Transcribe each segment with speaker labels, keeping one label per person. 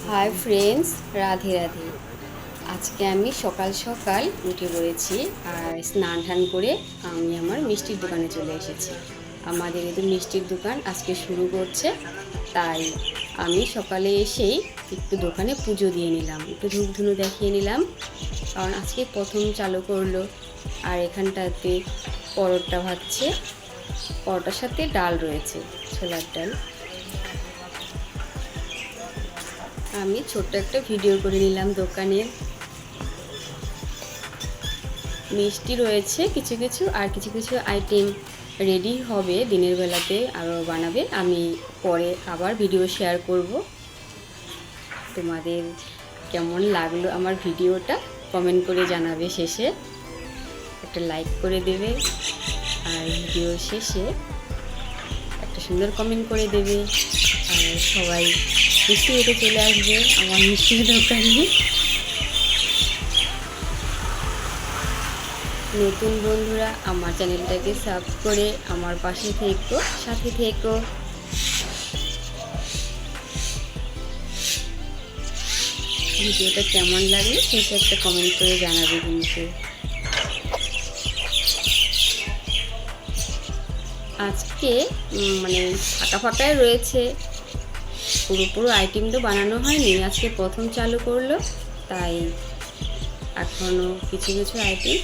Speaker 1: Hi friends, Radhe Radhe. আজকে আমি সকাল সকাল উঠে পড়েছি আর স্নান টান করে আমি আমার মিষ্টির দোকানে চলে এসেছি। আমাদের এদের মিষ্টির দোকান আজকে শুরু করছে, তাই আমি সকালে এসেই একটু দোকানে পুজো দিয়ে নিলাম, একটু ধূপ ধুনো দেখিয়ে নিলাম, কারণ আজকে প্রথম চালু করলো। আর এখানটাতে পরোটা ভাজছে, পরোটার সাথে ডাল রয়েছে, ছোলার ডাল। আমি ছোট্ট একটা ভিডিও করে নিলাম দোকানের। মিষ্টি রয়েছে কিছু কিছু, আর কিছু কিছু আইটেম রেডি হবে দিনের বেলাতে, আরও বানাবে। আমি পরে আবার ভিডিও শেয়ার করব। তোমাদের কেমন লাগলো আমার ভিডিওটা কমেন্ট করে জানাবে, শেষে একটা লাইক করে দেবে, আর ভিডিও শেষে একটা সুন্দর কমেন্ট করে দেবে। আর সবাই মিষ্টি খেতে চলে আসবে আমার মিষ্টির দোকানে। নতুন বন্ধুরা আমার চ্যানেলটাকে সাবস্ক্রাইব করে আমার পাশে থেকো, সাথে থেকো। ভিডিওটা কেমন লাগলো সেটা একটা কমেন্ট করে জানাবে কিন্তু। আজকে মানে ফাঁকা ফাঁকাই রয়েছে, পুরো আইটেম তো বানানো হয়নি, আজকে প্রথম চালু করলো, তাই এখনও কিছু কিছু আইটেম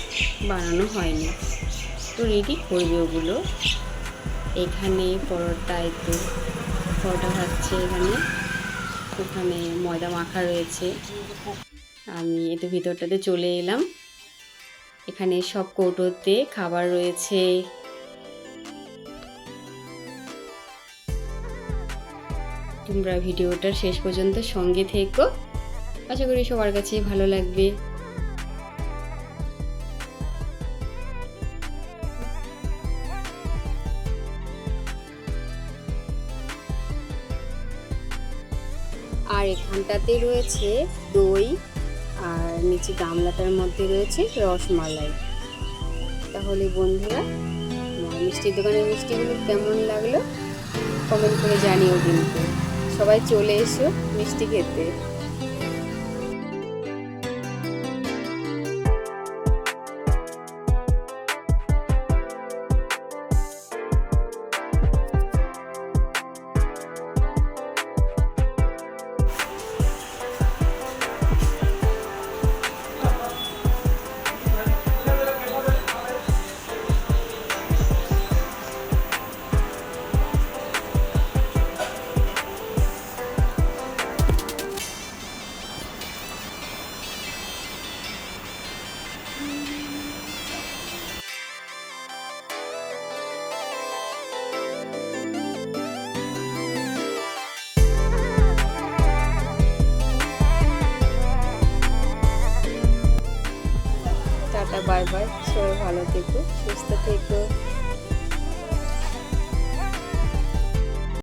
Speaker 1: বানানো হয়নি, তো রেডি করবে ওগুলো। এখানে পরোটায় তো পরোটা ভাজছে, ওখানে ময়দা মাখা রয়েছে। আমি এতে ভিতরটাতে চলে এলাম। এখানে সব কৌটোতে খাবার রয়েছে। তোমরা ভিডিওটার শেষ পর্যন্ত সঙ্গে থেকো, আশা করি সবার কাছে ভালো লাগবে। আর এখানটাতে রয়েছে দই, আর নিচে গামলাটার মধ্যে রয়েছে রসমালাই। তাহলে বন্ধুরা, আমার মিষ্টির দোকানের মিষ্টিগুলো কেমন লাগলো কমেন্ট করে জানিও কিন্তু। সবাই চলে এসো মিষ্টি খেতে। টাটা, বাই বাই, সবাই ভালো থেকো, সুস্থ থেকো।